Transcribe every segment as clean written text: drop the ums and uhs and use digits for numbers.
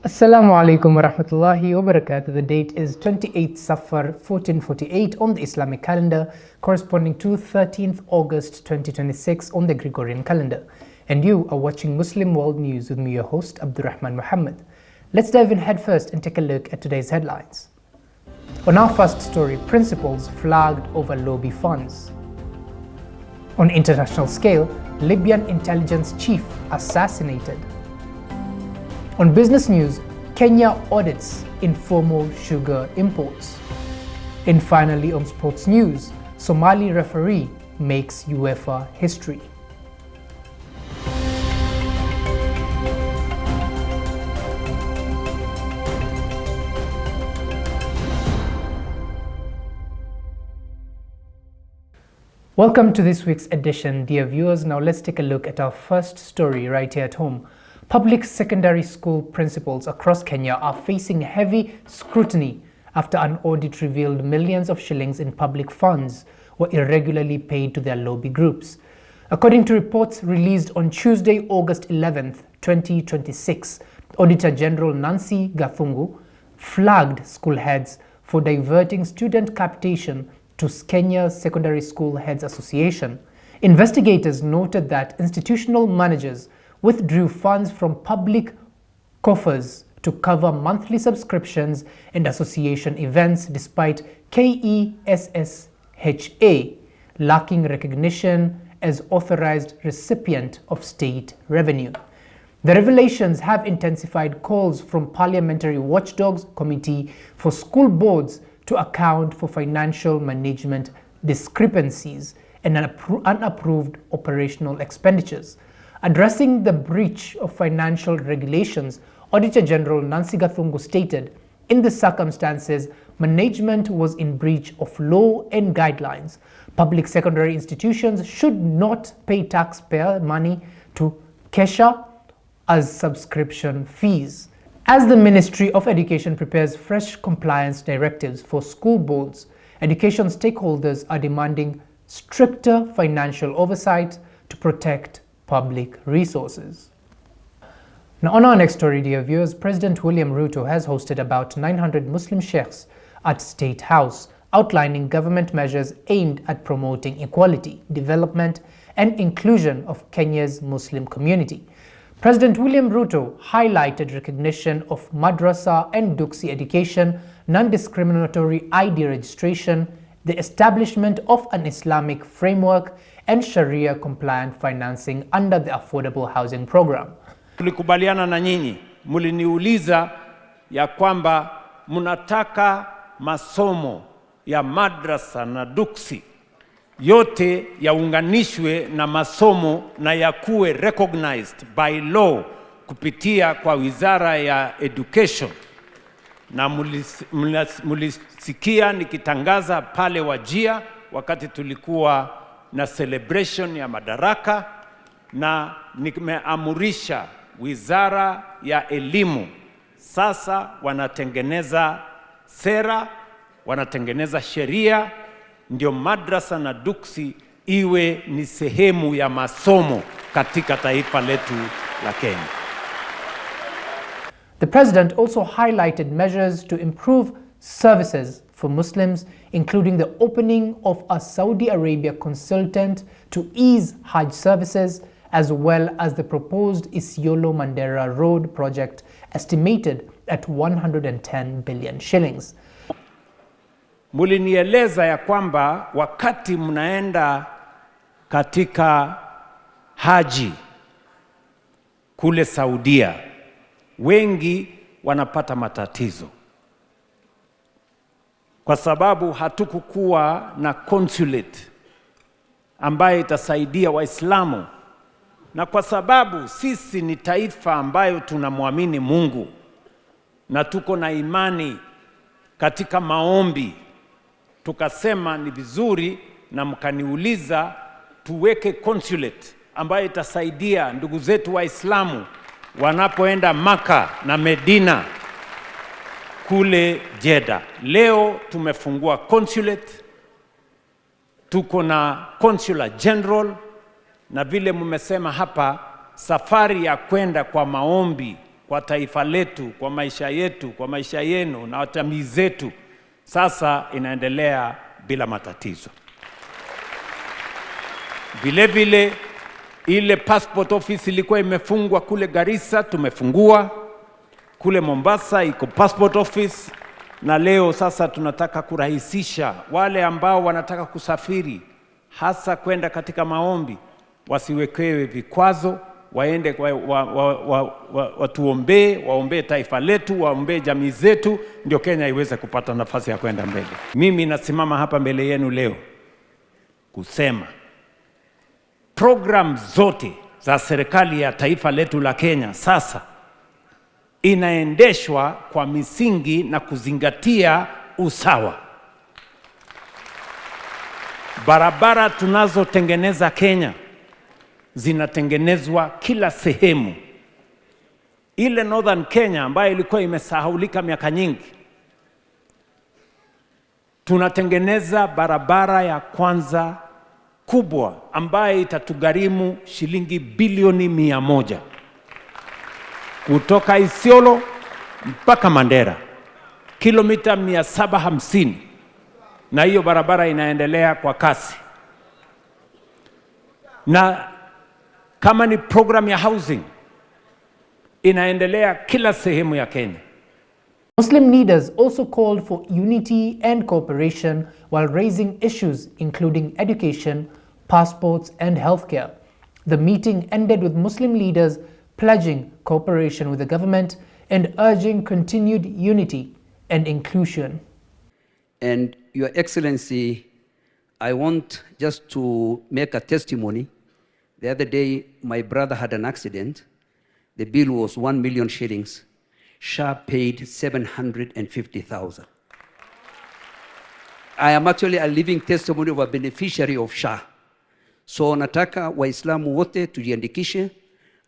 Assalamu alaikum wa rahmatullahi wa barakatuh. The date is 28th Safar 1448 on the Islamic calendar, corresponding to 13th August 2026 on the Gregorian calendar. And you are watching Muslim World News with me, your host Abdulrahman Mohamed. Let's dive in headfirst and take a look at today's headlines. On our first story, principals flagged over lobby funds. On international scale, Libyan intelligence chief assassinated. On business news, Kenya audits informal sugar imports. And finally, on sports news, Somali referee makes UEFA history. Welcome to this week's edition, dear viewers. Now let's take a look at our first story right here at home. Public secondary school principals across Kenya are facing heavy scrutiny after an audit revealed millions of shillings in public funds were irregularly paid to their lobby groups. According to reports released on Tuesday, August 11th, 2026, Auditor General Nancy Gathungu flagged school heads for diverting student capitation to Kenya's Secondary School Heads Association. Investigators noted that institutional managers withdrew funds from public coffers to cover monthly subscriptions and association events despite KESSHA lacking recognition as authorized recipient of state revenue. The revelations have intensified calls from Parliamentary Watchdogs Committee for school boards to account for financial management discrepancies and unapproved operational expenditures. Addressing the breach of financial regulations, Auditor General Nancy Gathungu stated, in the circumstances, management was in breach of law and guidelines. Public secondary institutions should not pay taxpayer money to Kesha as subscription fees. As the Ministry of Education prepares fresh compliance directives for school boards, education stakeholders are demanding stricter financial oversight to protect public resources. Now on our next story, dear viewers, President William Ruto has hosted about 900 Muslim sheikhs at State House, outlining government measures aimed at promoting equality, development, and inclusion of Kenya's Muslim community. President William Ruto highlighted recognition of madrasa and duksi education, non-discriminatory ID registration, the establishment of an Islamic framework, and Sharia-compliant financing under the Affordable Housing Program. Tulikubaliana na nyinyi, muliniuliza ya kwamba munataka masomo ya madrasa na duksi yote yaunganishwe na masomo na yakuwe recognized by law kupitia kwa Wizara ya Education. Na mulisikia nikitangaza pale Wajia wakati tulikuwa na celebration ya madaraka, na nimeamurisha Wizara ya Elimu sasa wanatengeneza sera, wanatengeneza sheria, ndio madrasa na duksi iwe ni sehemu ya masomo katika taifa letu la Kenya. The President also highlighted measures to improve services for Muslims, including the opening of a Saudi Arabia consultant to ease Hajj services, as well as the proposed Isiolo-Mandera Road project estimated at 110 billion shillings. Mulinieleza ya kwamba wakati mnaenda katika haji kule Saudia, wengi wanapata matatizo kwa sababu hatukukuwa na consulate ambaye itasaidia Waislamu, na kwa sababu sisi ni taifa ambayo tunamwamini Mungu na tuko na imani katika maombi, tukasema ni vizuri na mkaniuliza tuweke consulate ambayo itasaidia ndugu zetu Waislamu wanapoenda Maka na Medina kule Jeddah. Leo tumefungua consulate, tuko na consular general, na vile mmesema hapa, safari ya kwenda kwa maombi kwa taifa letu, kwa maisha yetu, kwa maisha yenu na jamii zetu, sasa inaendelea bila matatizo. Vile vile ile passport office ilikuwa imefungwa kule Garissa, tumefungua. Kule Mombasa iko passport office, na leo sasa tunataka kurahisisha wale ambao wanataka kusafiri, hasa kwenda katika maombi, wasiwekewe vikwazo, waende watuombee, waombee taifa letu, waombee jamii zetu, ndio Kenya iweze kupata nafasi ya kwenda mbele. Mimi nasimama hapa mbele yenu leo kusema program zote za serikali ya taifa letu la Kenya sasa inaendeshwa kwa misingi na kuzingatia usawa. Barabara tunazotengeneza Kenya zinatengenezwa kila sehemu. Ile Northern Kenya ambayo ilikuwa imesahaulika miaka nyingi, tunatengeneza barabara ya kwanza kubwa ambayo itatugharimu shilingi bilioni 100 kutoka Isiolo mpaka Mandera, kilomita 750, na hiyo barabara inaendelea kwa kasi. Na kama ni program ya housing, inaendelea kila sehemu ya Kenya. Muslim leaders also called for unity and cooperation while raising issues including education, passports and healthcare. The meeting ended with Muslim leaders pledging cooperation with the government and urging continued unity and inclusion. And Your Excellency, I want just to make a testimony. The other day, my brother had an accident. The bill was 1 million shillings. SHA paid 750,000. I am actually a living testimony of a beneficiary of SHA. So nataka Waislamu wote tujiandikishe,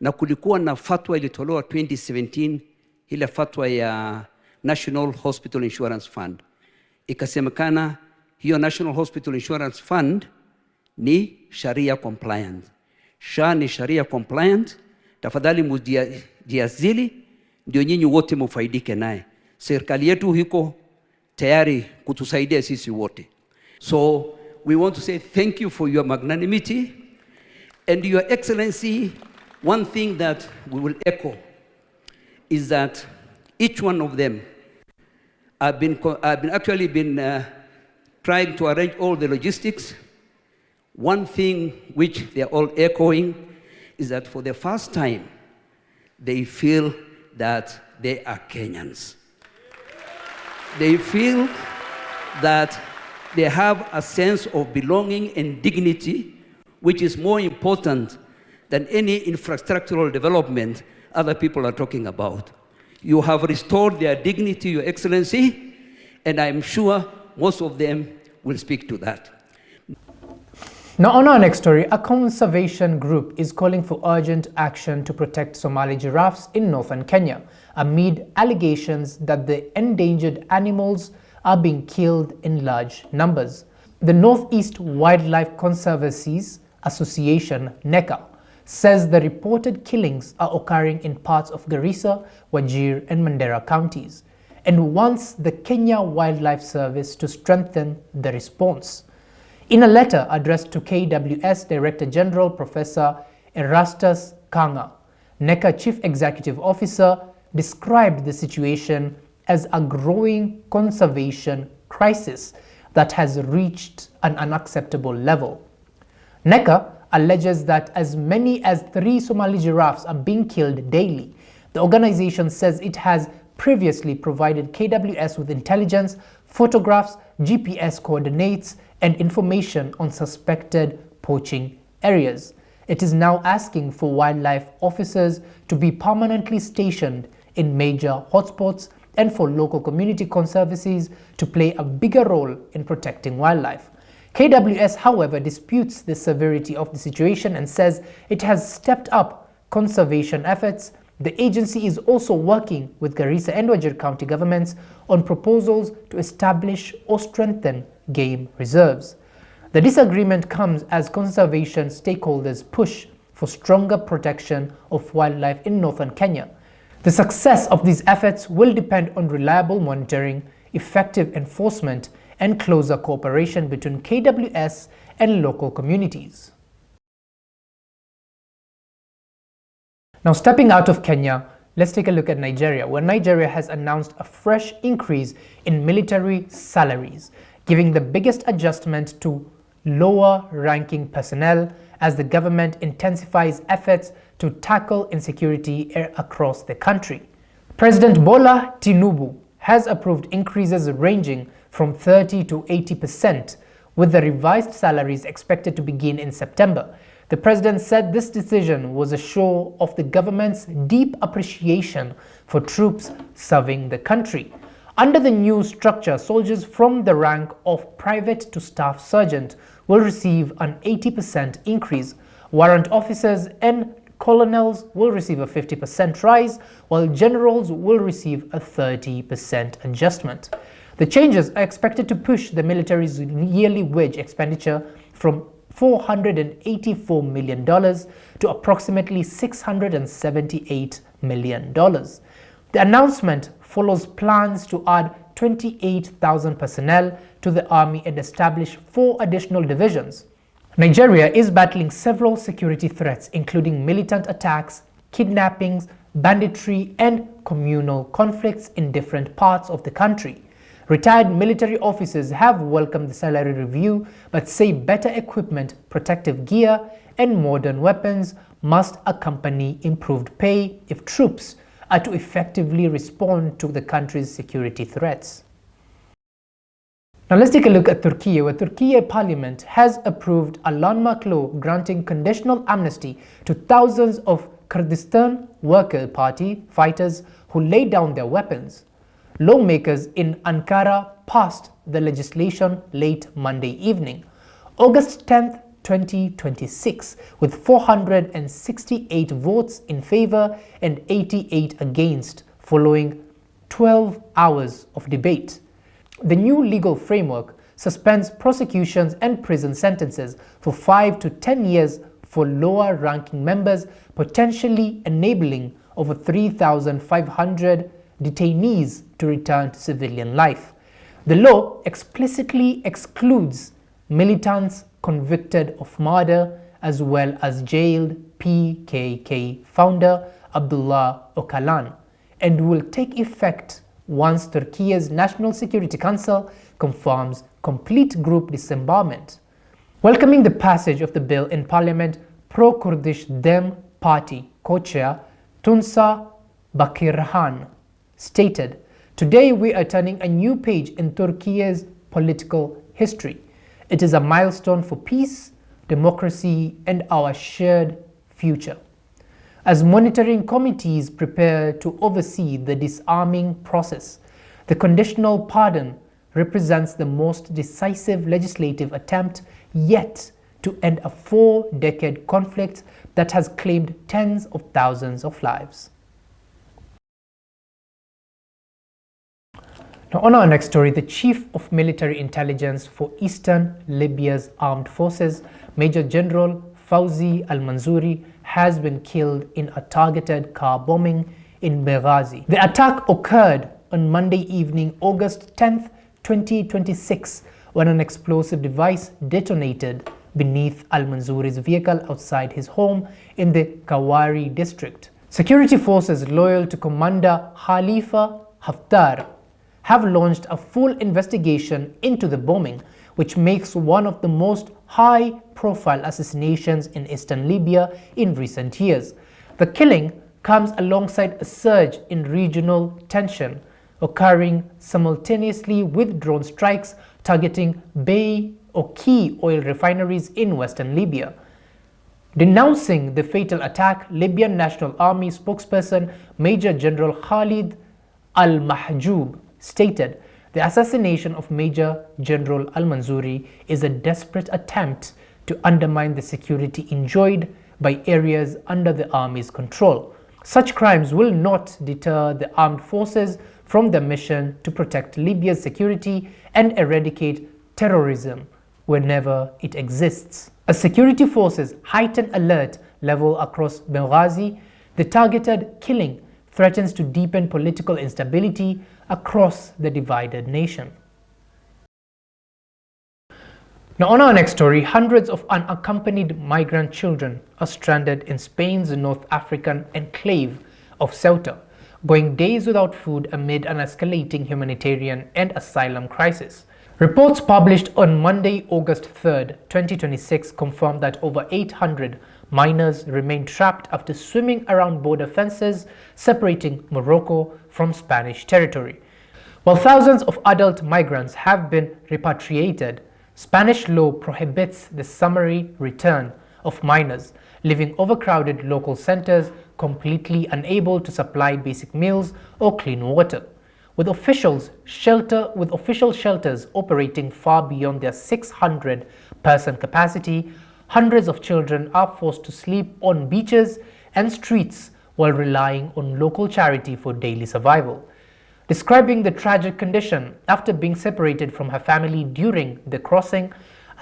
na kulikuwa na fatwa ilitolewa 2017, ile fatwa ya National Hospital Insurance Fund. Ikasemekana hiyo National Hospital Insurance Fund ni sharia compliant. SHA ni sharia compliant. Tafadhali mujiazili ndio nyinyi wote mufaidike naye. Serikali yetu hiko tayari kutusaidia sisi wote. So we want to say thank you for your magnanimity. And Your Excellency, one thing that we will echo is that each one of them have been trying to arrange all the logistics. One thing which they are all echoing is that for the first time, they feel that they are Kenyans. They feel that they have a sense of belonging and dignity, which is more important than any infrastructural development other people are talking about. You have restored their dignity, Your Excellency, and I'm sure most of them will speak to that. Now, on our next story, a conservation group is calling for urgent action to protect Somali giraffes in northern Kenya amid allegations that the endangered animals are being killed in large numbers. The Northeast Wildlife Conservancies Association, NECA, says the reported killings are occurring in parts of Garissa, Wajir and Mandera counties, and wants the Kenya Wildlife Service to strengthen the response. In a letter addressed to KWS Director General Professor Erastus Kanga, NECA Chief Executive Officer described the situation as a growing conservation crisis that has reached an unacceptable level. NECA alleges that as many as 3 Somali giraffes are being killed daily. The organization says it has previously provided KWS with intelligence, photographs, GPS coordinates, and information on suspected poaching areas. It is now asking for wildlife officers to be permanently stationed in major hotspots and for local community conservancies to play a bigger role in protecting wildlife. KWS, however, disputes the severity of the situation and says it has stepped up conservation efforts. The agency is also working with Garissa and Wajir County governments on proposals to establish or strengthen game reserves. The disagreement comes as conservation stakeholders push for stronger protection of wildlife in northern Kenya. The success of these efforts will depend on reliable monitoring, effective enforcement, and closer cooperation between KWS and local communities. Now, stepping out of Kenya, let's take a look at Nigeria, where Nigeria has announced a fresh increase in military salaries, giving the biggest adjustment to lower-ranking personnel as the government intensifies efforts to tackle insecurity across the country. President Bola Tinubu has approved increases ranging from 30 to 80%, with the revised salaries expected to begin in September. The president said this decision was a show of the government's deep appreciation for troops serving the country. Under the new structure, soldiers from the rank of private to staff sergeant will receive an 80% increase. Warrant officers and colonels will receive a 50% rise, while generals will receive a 30% adjustment. The changes are expected to push the military's yearly wage expenditure from $484 million to approximately $678 million. The announcement follows plans to add 28,000 personnel to the army and establish 4 additional divisions. Nigeria is battling several security threats, including militant attacks, kidnappings, banditry, and communal conflicts in different parts of the country. Retired military officers have welcomed the salary review, but say better equipment, protective gear, and modern weapons must accompany improved pay if troops are to effectively respond to the country's security threats. Now let's take a look at Turkey, where Turkey Parliament has approved a landmark law granting conditional amnesty to thousands of Kurdistan Worker Party fighters who laid down their weapons. Lawmakers in Ankara passed the legislation late Monday evening, August 10, 2026, with 468 votes in favor and 88 against, following 12 hours of debate. The new legal framework suspends prosecutions and prison sentences for 5 to 10 years for lower-ranking members, potentially enabling over 3,500 detainees to return to civilian life. The law explicitly excludes militants convicted of murder, as well as jailed PKK founder Abdullah Öcalan, and will take effect once Turkey's National Security Council confirms complete group disarmament. Welcoming the passage of the bill in Parliament, pro-Kurdish Dem Party co-chair Tunsa Bakirhan stated, "Today we are turning a new page in Turkey's political history. It is a milestone for peace, democracy, and our shared future." As monitoring committees prepare to oversee the disarming process, the conditional pardon represents the most decisive legislative attempt yet to end a 4-decade conflict that has claimed tens of thousands of lives. Now, on our next story, the Chief of Military Intelligence for Eastern Libya's Armed Forces, Major General Fawzi al-Manzouri, has been killed in a targeted car bombing in Benghazi. The attack occurred on Monday evening, August 10, 2026, when an explosive device detonated beneath al-Manzouri's vehicle outside his home in the Kawari district. Security forces loyal to Commander Khalifa Haftar have launched a full investigation into the bombing, which makes one of the most high-profile assassinations in eastern Libya in recent years. The killing comes alongside a surge in regional tension, occurring simultaneously with drone strikes targeting bay or key oil refineries in western Libya. Denouncing the fatal attack, Libyan National Army spokesperson Major General Khalid al-Mahjoub stated, "The assassination of Major General al-Manzouri is a desperate attempt to undermine the security enjoyed by areas under the army's control. Such crimes will not deter the armed forces from their mission to protect Libya's security and eradicate terrorism whenever it exists." As security forces heighten alert level across Benghazi, the targeted killing threatens to deepen political instability across the divided nation. Now, on our next story, hundreds of unaccompanied migrant children are stranded in Spain's North African enclave of Ceuta, going days without food amid an escalating humanitarian and asylum crisis. Reports published on Monday, August 3, 2026, confirmed that over 800 minors remain trapped after swimming around border fences separating Morocco from Spanish territory. While thousands of adult migrants have been repatriated, Spanish law prohibits the summary return of minors, leaving overcrowded local centers completely unable to supply basic meals or clean water. With official shelters operating far beyond their 600-person capacity, hundreds of children are forced to sleep on beaches and streets while relying on local charity for daily survival. Describing the tragic condition after being separated from her family during the crossing,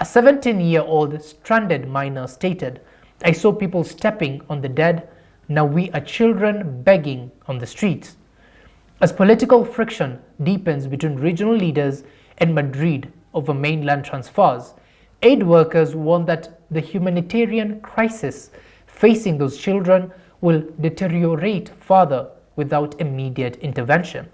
a 17-year-old stranded minor stated, "I saw people stepping on the dead. Now we are children begging on the streets." As political friction deepens between regional leaders and Madrid over mainland transfers, aid workers warn that the humanitarian crisis facing those children will deteriorate further without immediate intervention.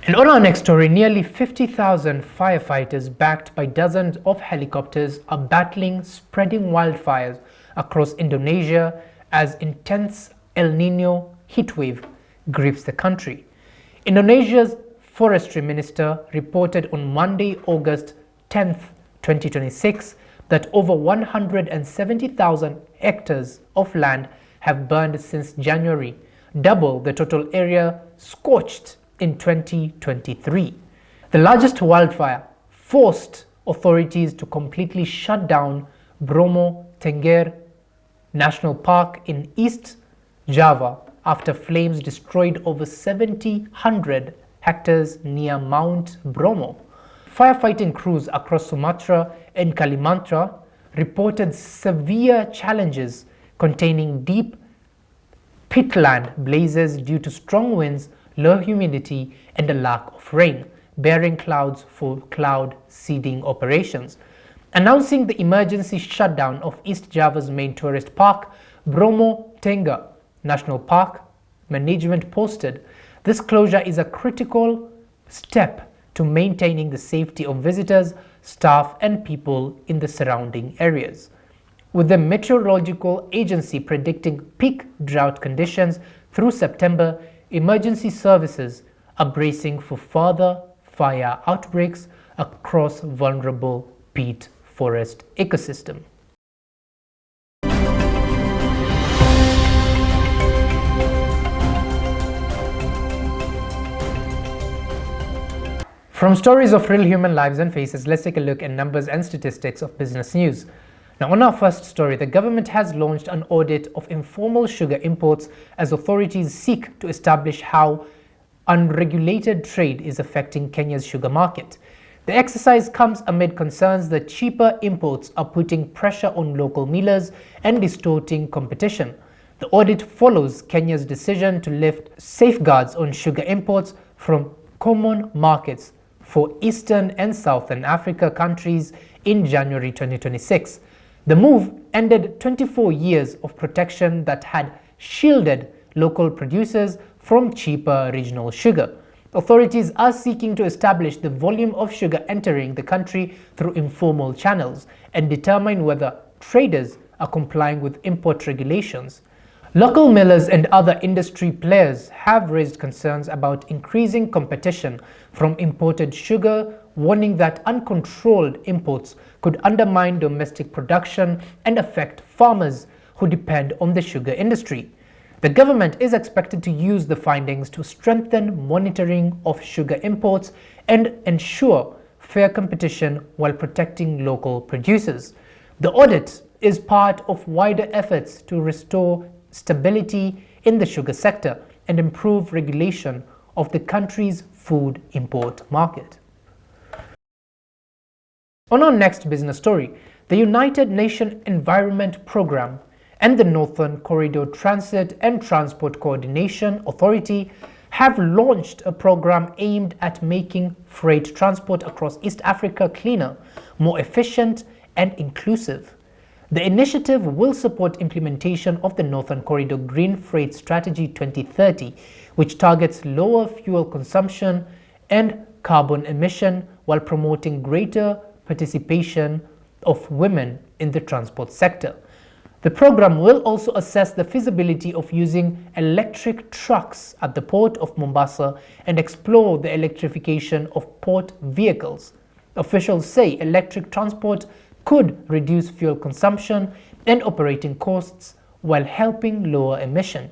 And on our next story, nearly 50,000 firefighters backed by dozens of helicopters are battling spreading wildfires across Indonesia as intense El Nino heatwave grips the country. Indonesia's forestry minister reported on Monday, August 10, 2026, that over 170,000 hectares of land have burned since January, double the total area scorched in 2023. The largest wildfire forced authorities to completely shut down Bromo Tengger National Park in East Java after flames destroyed over 700 hectares near Mount Bromo. Firefighting crews across Sumatra and Kalimantan reported severe challenges containing deep peatland blazes due to strong winds, low humidity, and a lack of rain, bearing clouds for cloud seeding operations. Announcing the emergency shutdown of East Java's main tourist park, Bromo Tengger National Park, management posted, "This closure is a critical step to maintaining the safety of visitors, staff, and people in the surrounding areas." With the meteorological agency predicting peak drought conditions through September, emergency services are bracing for further fire outbreaks across vulnerable peat forest ecosystem. From stories of real human lives and faces, let's take a look at numbers and statistics of business news. Now, on our first story, the government has launched an audit of informal sugar imports as authorities seek to establish how unregulated trade is affecting Kenya's sugar market. The exercise comes amid concerns that cheaper imports are putting pressure on local millers and distorting competition. The audit follows Kenya's decision to lift safeguards on sugar imports from common markets for Eastern and Southern Africa countries in January 2026. The move ended 24 years of protection that had shielded local producers from cheaper regional sugar. Authorities are seeking to establish the volume of sugar entering the country through informal channels and determine whether traders are complying with import regulations. Local millers and other industry players have raised concerns about increasing competition from imported sugar, warning that uncontrolled imports could undermine domestic production and affect farmers who depend on the sugar industry. The government is expected to use the findings to strengthen monitoring of sugar imports and ensure fair competition while protecting local producers. The audit is part of wider efforts to restore stability in the sugar sector and improve regulation of the country's food import market. On our next business story, the United Nations Environment Programme and the Northern Corridor Transit and Transport Coordination Authority have launched a program aimed at making freight transport across East Africa cleaner, more efficient, and inclusive. The initiative will support implementation of the Northern Corridor Green Freight Strategy 2030, which targets lower fuel consumption and carbon emission while promoting greater participation of women in the transport sector. The program will also assess the feasibility of using electric trucks at the port of Mombasa and explore the electrification of port vehicles. Officials say electric transport could reduce fuel consumption and operating costs while helping lower emission.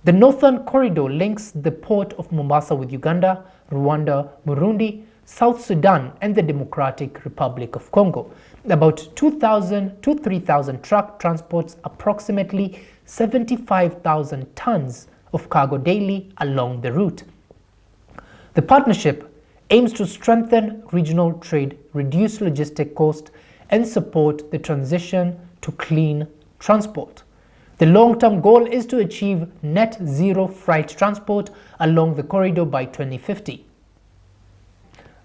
The Northern Corridor links the port of Mombasa with Uganda, Rwanda, Burundi, South Sudan, and the Democratic Republic of Congo. About 2,000 to 3,000 truck transports approximately 75,000 tons of cargo daily along the route. The partnership aims to strengthen regional trade, reduce logistic costs, and support the transition to clean transport. The long-term goal is to achieve net zero freight transport along the corridor by 2050.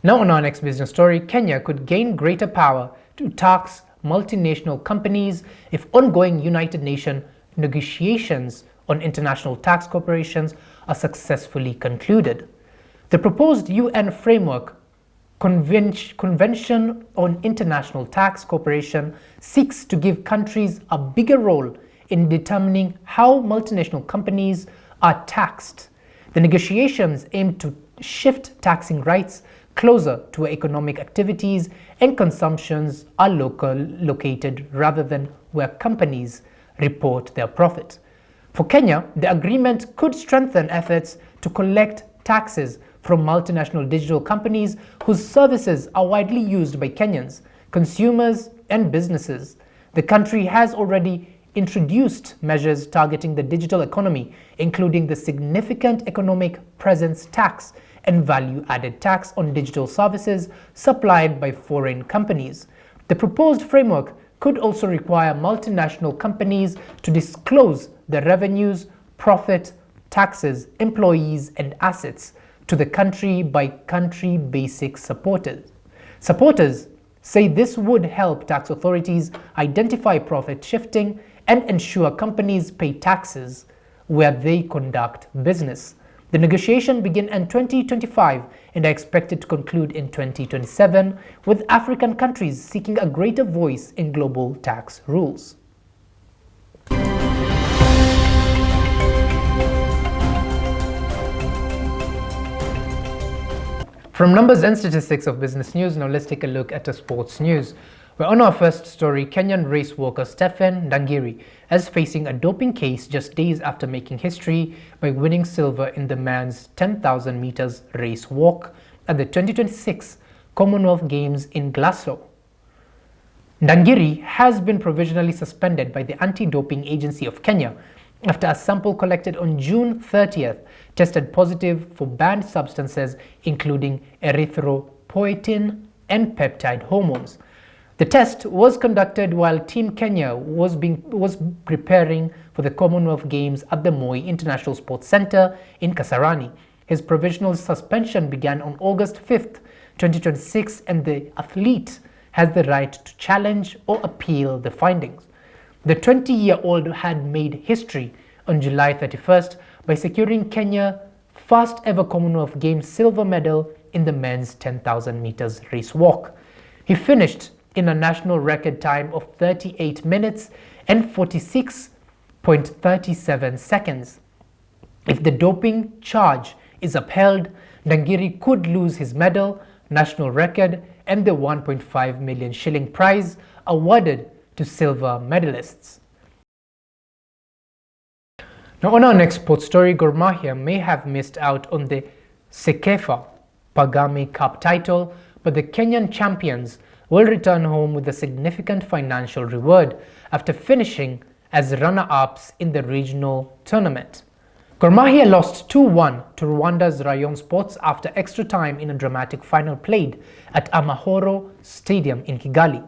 Now on our next business story, Kenya could gain greater power to tax multinational companies if ongoing United Nations negotiations on international tax corporations are successfully concluded. The proposed UN framework Convention on International Tax Cooperation seeks to give countries a bigger role in determining how multinational companies are taxed. The negotiations aim to shift taxing rights closer to where economic activities and consumptions are located rather than where companies report their profit. For Kenya, the agreement could strengthen efforts to collect taxes from multinational digital companies whose services are widely used by Kenyans, consumers, and businesses. The country has already introduced measures targeting the digital economy, including the significant economic presence tax and value-added tax on digital services supplied by foreign companies. The proposed framework could also require multinational companies to disclose their revenues, profit, taxes, employees, and assets to the country-by-country basic supporters. Supporters say this would help tax authorities identify profit shifting and ensure companies pay taxes where they conduct business. The negotiation begin in 2025 and are expected to conclude in 2027, with African countries seeking a greater voice in global tax rules. From numbers and statistics of business news, now let's take a look at the sports news. We're on our first story. Kenyan race walker Stephen Ndangiri is facing a doping case just days after making history by winning silver in the men's 10,000 meters race walk at the 2026 Commonwealth Games in Glasgow. Ndangiri has been provisionally suspended by the Anti-Doping Agency of Kenya after a sample collected on June 30th tested positive for banned substances including erythropoietin and peptide hormones. The test was conducted while Team Kenya was preparing for the Commonwealth Games at the Moi International Sports Centre in Kasarani. His provisional suspension began on August 5th, 2026, and the athlete has the right to challenge or appeal the findings. The 20-year-old had made history on July 31st by securing Kenya's first ever Commonwealth Games silver medal in the men's 10,000 meters race walk. He finished in a national record time of 38 minutes and 46.37 seconds. If the doping charge is upheld, Ndangiri could lose his medal, national record, and the 1.5 million shilling prize awarded to silver medalists. Now on our next sports story, Gor Mahia may have missed out on the Sekefa Pagame Cup title, but the Kenyan champions will return home with a significant financial reward after finishing as runner-ups in the regional tournament. Gor Mahia lost 2-1 to Rwanda's Rayon Sports after extra time in a dramatic final played at Amahoro Stadium in Kigali.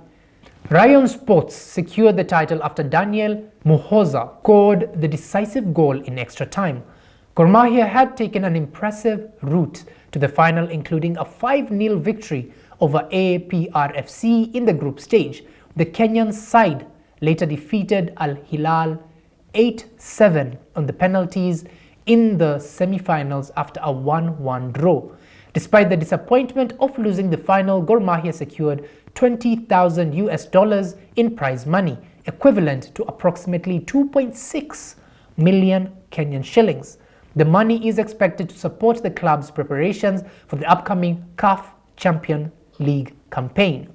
Rayon Sports secured the title after Daniel Muhoza scored the decisive goal in extra time. Gor Mahia had taken an impressive route to the final, including a 5-0 victory over APRFC in the group stage. The Kenyan side later defeated Al Hilal 8-7 on the penalties in the semi-finals after a 1-1 draw. Despite the disappointment of losing the final, Gor Mahia secured $20,000 in prize money, equivalent to approximately 2.6 million Kenyan shillings. The money is expected to support the club's preparations for the upcoming CAF Champions League campaign.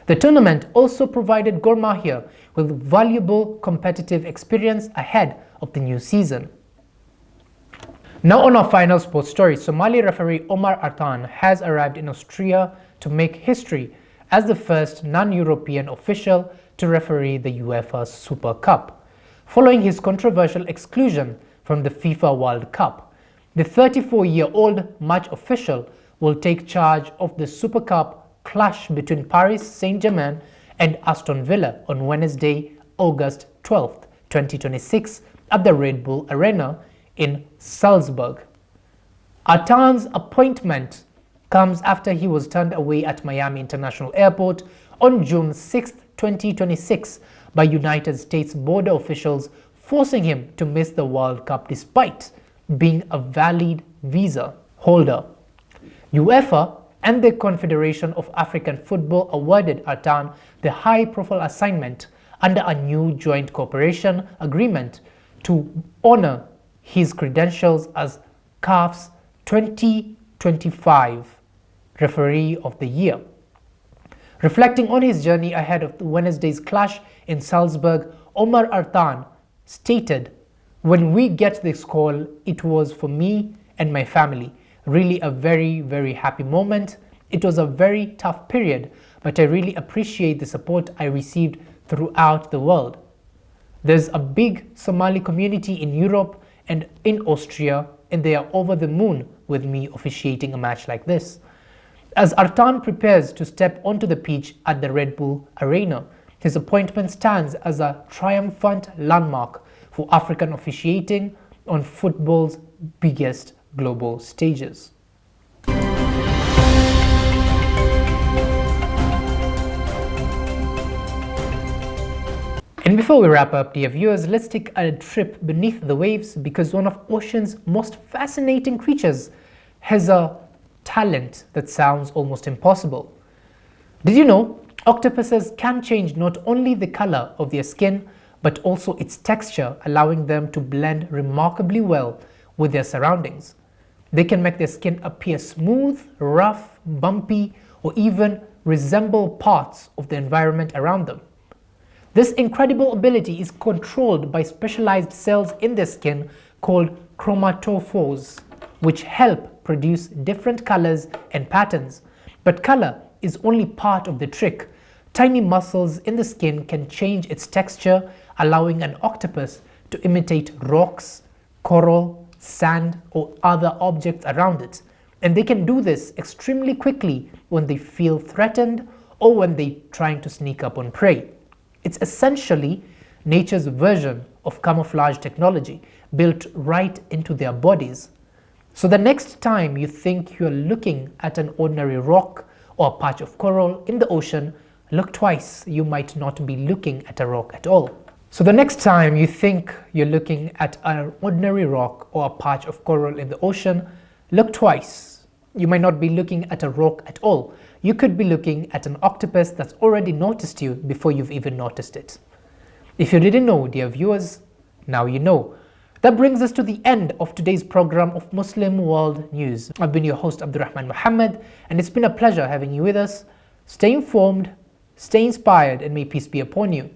The tournament also provided Gor Mahia with valuable competitive experience ahead of the new season. Now on our final sports story, Somali referee Omar Artan has arrived in Austria to make history as the first non-European official to referee the UEFA Super Cup, following his controversial exclusion from the FIFA World Cup. The 34-year-old match official will take charge of the Super Cup clash between Paris Saint-Germain and Aston Villa on Wednesday, August 12, 2026 at the Red Bull Arena in Salzburg. Artan's appointment comes after he was turned away at Miami International Airport on June 6, 2026 by United States border officials, forcing him to miss the World Cup despite being a valid visa holder. UEFA and the Confederation of African Football awarded Artan the high-profile assignment under a new joint cooperation agreement to honor his credentials as CAF's 2025 Referee of the Year. Reflecting on his journey ahead of Wednesday's clash in Salzburg, Omar Artan stated, "When we get this call, it was for me and my family really a very, very happy moment. It was a very tough period, but I really appreciate the support I received throughout the world. There's a big Somali community in Europe and in Austria, and they are over the moon with me officiating a match like this." As Artan prepares to step onto the pitch at the Red Bull Arena, his appointment stands as a triumphant landmark for African officiating on football's biggest global stages. And before we wrap up, dear viewers, let's take a trip beneath the waves, because one of ocean's most fascinating creatures has a talent that sounds almost impossible. Did you know octopuses can change not only the color of their skin, but also its texture, allowing them to blend remarkably well with their surroundings? They can make their skin appear smooth, rough, bumpy, or even resemble parts of the environment around them. This incredible ability is controlled by specialized cells in their skin called chromatophores, which help produce different colors and patterns. But color is only part of the trick. Tiny muscles in the skin can change its texture, allowing an octopus to imitate rocks, coral, sand, or other objects around it. And they can do this extremely quickly when they feel threatened or when they're trying to sneak up on prey. It's essentially nature's version of camouflage technology built right into their bodies. So the next time you think you're looking at an ordinary rock or a patch of coral in the ocean, look twice. You might not be looking at a rock at all. So the next time you think you're looking at an ordinary rock or a patch of coral in the ocean, look twice. You might not be looking at a rock at all. You could be looking at an octopus that's already noticed you before you've even noticed it. If you didn't know, dear viewers, now you know. That brings us to the end of today's program of Muslim World News. I've been your host, Abdulrahman Mohamed, and it's been a pleasure having you with us. Stay informed, stay inspired, and may peace be upon you.